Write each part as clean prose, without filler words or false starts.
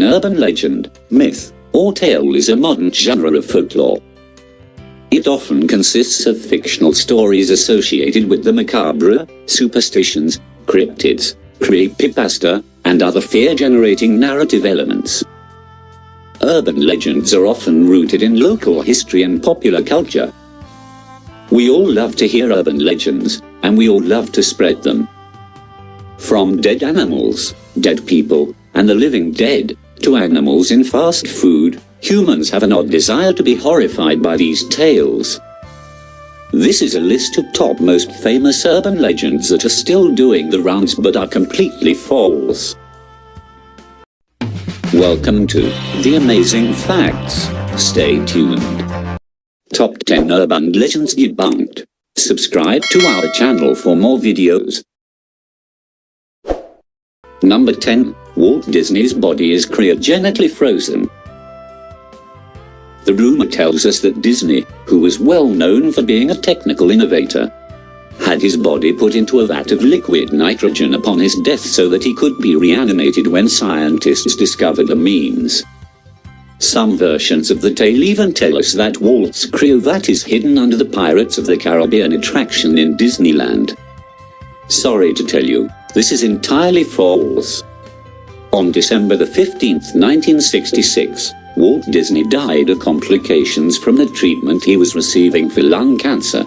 An urban legend, myth, or tale is a modern genre of folklore. It often consists of fictional stories associated with the macabre, superstitions, cryptids, creepypasta, and other fear-generating narrative elements. Urban legends are often rooted in local history and popular culture. We all love to hear urban legends, and we all love to spread them. From dead animals, dead people, and the living dead, to animals in fast food, humans have an odd desire to be horrified by these tales. This is a list of top most famous urban legends that are still doing the rounds but are completely false. Welcome to The Amazing Facts. Stay tuned. Top 10 Urban Legends Debunked. Subscribe to our channel for more videos. Number 10. Walt Disney's body is cryogenically frozen. The rumor tells us that Disney, who was well known for being a technical innovator, had his body put into a vat of liquid nitrogen upon his death so that he could be reanimated when scientists discovered the means. Some versions of the tale even tell us that Walt's cryovat is hidden under the Pirates of the Caribbean attraction in Disneyland. Sorry to tell you, this is entirely false. On December the 15th, 1966, Walt Disney died of complications from the treatment he was receiving for lung cancer.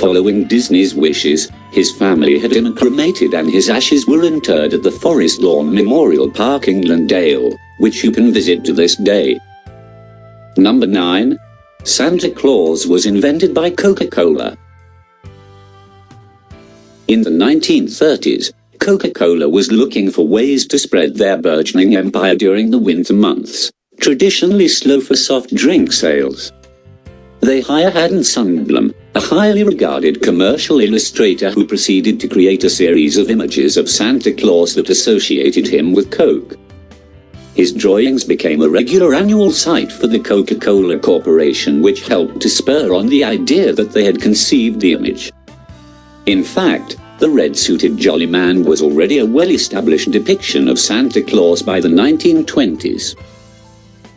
Following Disney's wishes, his family had him cremated and his ashes were interred at the Forest Lawn Memorial Park in Glendale, which you can visit to this day. Number 9. Santa Claus was invented by Coca-Cola. In the 1930s, Coca-Cola was looking for ways to spread their burgeoning empire during the winter months, traditionally slow for soft drink sales. They hired Haddon Sundblom, a highly regarded commercial illustrator who proceeded to create a series of images of Santa Claus that associated him with Coke. His drawings became a regular annual sight for the Coca-Cola Corporation, which helped to spur on the idea that they had conceived the image. In fact, the red-suited jolly man was already a well-established depiction of Santa Claus by the 1920s.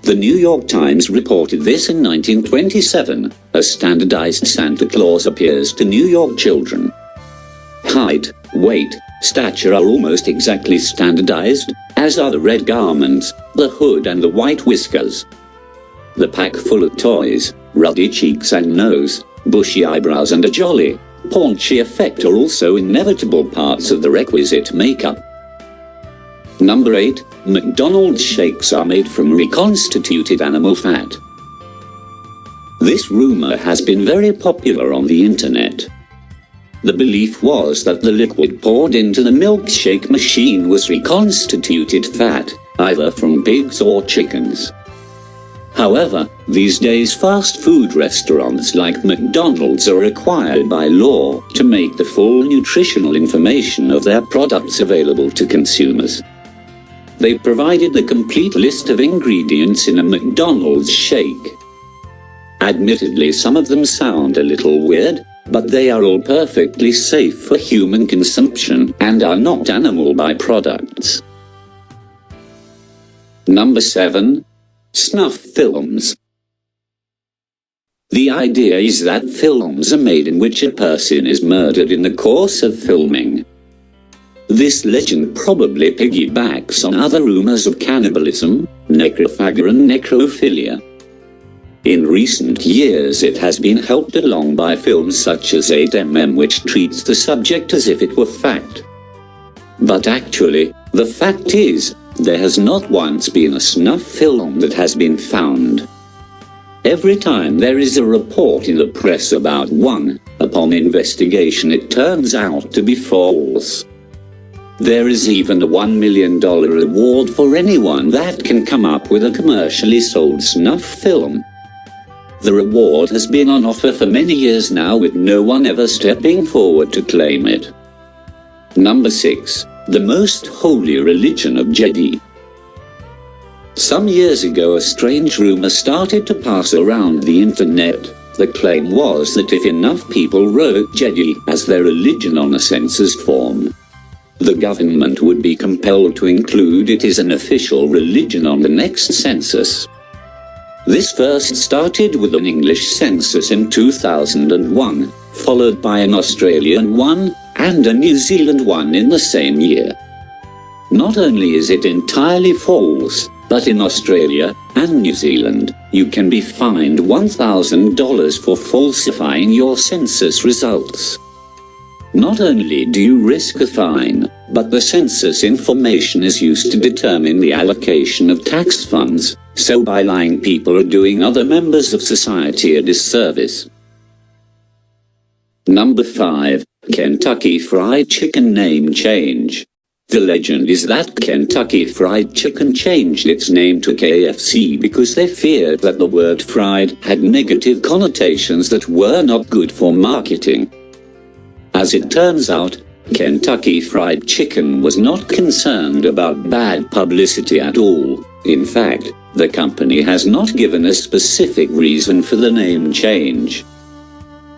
The New York Times reported this in 1927, a standardized Santa Claus appears to New York children. Height, weight, stature are almost exactly standardized, as are the red garments, the hood and the white whiskers. The pack full of toys, ruddy cheeks and nose, bushy eyebrows and a jolly, paunchy effect are also inevitable parts of the requisite makeup. Number 8. McDonald's shakes are made from reconstituted animal fat. This rumor has been very popular on the internet. The belief was that the liquid poured into the milkshake machine was reconstituted fat, either from pigs or chickens. However, these days fast food restaurants like McDonald's are required by law to make the full nutritional information of their products available to consumers. They provided the complete list of ingredients in a McDonald's shake. Admittedly, some of them sound a little weird, but they are all perfectly safe for human consumption and are not animal byproducts. Number 7. Snuff films. The idea is that films are made in which a person is murdered in the course of filming. This legend probably piggybacks on other rumors of cannibalism, necrophagy and necrophilia. In recent years it has been helped along by films such as 8mm, which treats the subject as if it were fact. But actually, the fact is, there has not once been a snuff film that has been found. Every time there is a report in the press about one, upon investigation it turns out to be false. There is even a $1 million reward for anyone that can come up with a commercially sold snuff film. The reward has been on offer for many years now, with no one ever stepping forward to claim it. Number 6. The most holy religion of Jedi. Some years ago a strange rumor started to pass around the internet. The claim was that if enough people wrote Jedi as their religion on a census form, The government would be compelled to include it as an official religion on the next census. This first started with an English census in 2001, followed by an Australian one, and a New Zealand one in the same year. Not only is it entirely false, but in Australia and New Zealand, you can be fined $1,000 for falsifying your census results. Not only do you risk a fine, but the census information is used to determine the allocation of tax funds, so by lying people are doing other members of society a disservice. Number 5. Kentucky Fried Chicken name change. The legend is that Kentucky Fried Chicken changed its name to KFC because they feared that the word fried had negative connotations that were not good for marketing. As it turns out, Kentucky Fried Chicken was not concerned about bad publicity at all. In fact, the company has not given a specific reason for the name change.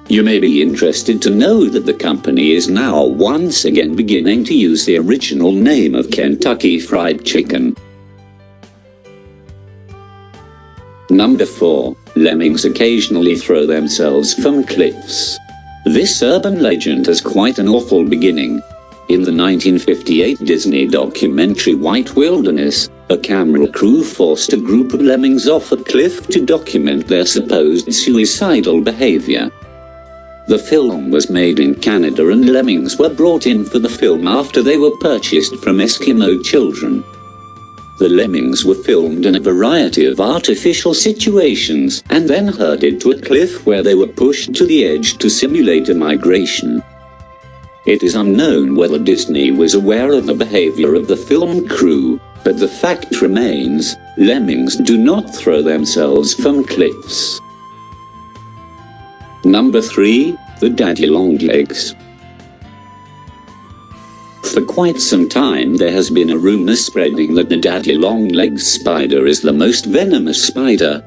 You may be interested to know that the company is now once again beginning to use the original name of Kentucky Fried Chicken. Number 4. Lemmings occasionally throw themselves from cliffs. This urban legend has quite an awful beginning. In the 1958 Disney documentary White Wilderness, a camera crew forced a group of lemmings off a cliff to document their supposed suicidal behavior. The film was made in Canada and lemmings were brought in for the film after they were purchased from Eskimo children. The lemmings were filmed in a variety of artificial situations and then herded to a cliff where they were pushed to the edge to simulate a migration. It is unknown whether Disney was aware of the behavior of the film crew, but the fact remains, lemmings do not throw themselves from cliffs. Number 3. The Daddy Longlegs. For quite some time there has been a rumor spreading that the Daddy Longlegs spider is the most venomous spider,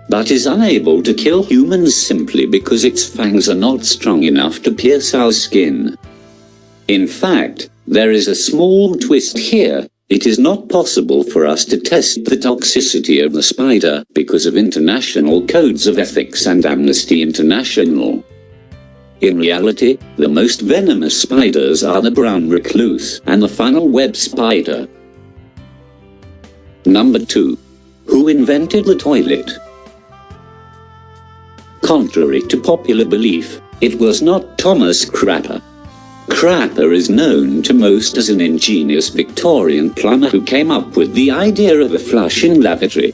but is unable to kill humans simply because its fangs are not strong enough to pierce our skin. In fact, there is a small twist here. It is not possible for us to test the toxicity of the spider because of international codes of ethics and Amnesty International. In reality, the most venomous spiders are the brown recluse and the funnel web spider. Number 2. Who invented the toilet? Contrary to popular belief, it was not Thomas Crapper. Crapper is known to most as an ingenious Victorian plumber who came up with the idea of a flushing lavatory.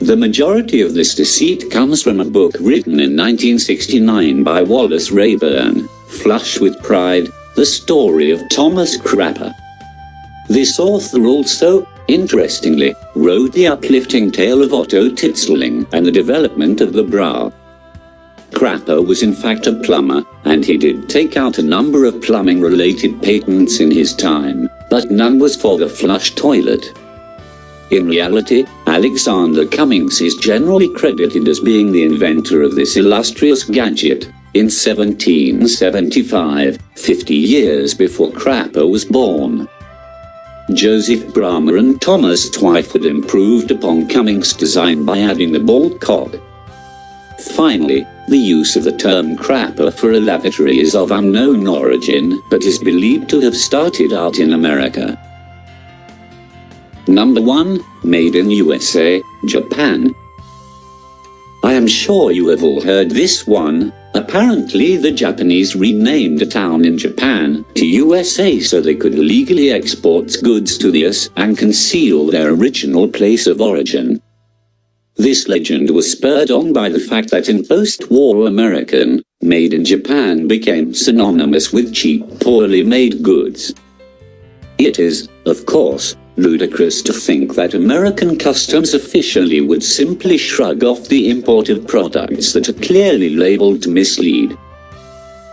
The majority of this deceit comes from a book written in 1969 by Wallace Rayburn, Flush with Pride, The Story of Thomas Crapper. This author also, interestingly, wrote the uplifting tale of Otto Titsling and the development of the bra. Crapper was in fact a plumber, and he did take out a number of plumbing-related patents in his time, but none was for the flush toilet. In reality, Alexander Cummings is generally credited as being the inventor of this illustrious gadget, in 1775, 50 years before Crapper was born. Joseph Bramah and Thomas Twyford improved upon Cummings' design by adding the bald cock. Finally, the use of the term crapper for a lavatory is of unknown origin, but is believed to have started out in America. Number 1. Made in USA, Japan. I am sure you have all heard this one. Apparently the Japanese renamed a town in Japan to USA so they could legally export goods to the US and conceal their original place of origin. This legend was spurred on by the fact that in post-war American, made in Japan became synonymous with cheap, poorly made goods. It is, of course, ludicrous to think that American customs officially would simply shrug off the import of products that are clearly labeled to mislead.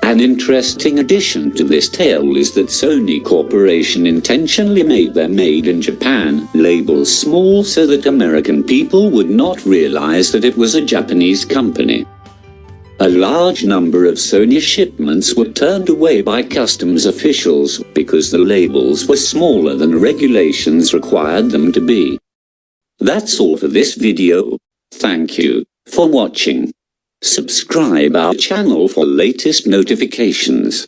An interesting addition to this tale is that Sony Corporation intentionally made their Made in Japan labels small so that American people would not realize that it was a Japanese company. A large number of Sony shipments were turned away by customs officials because the labels were smaller than regulations required them to be. That's all for this video. Thank you for watching. Subscribe our channel for latest notifications.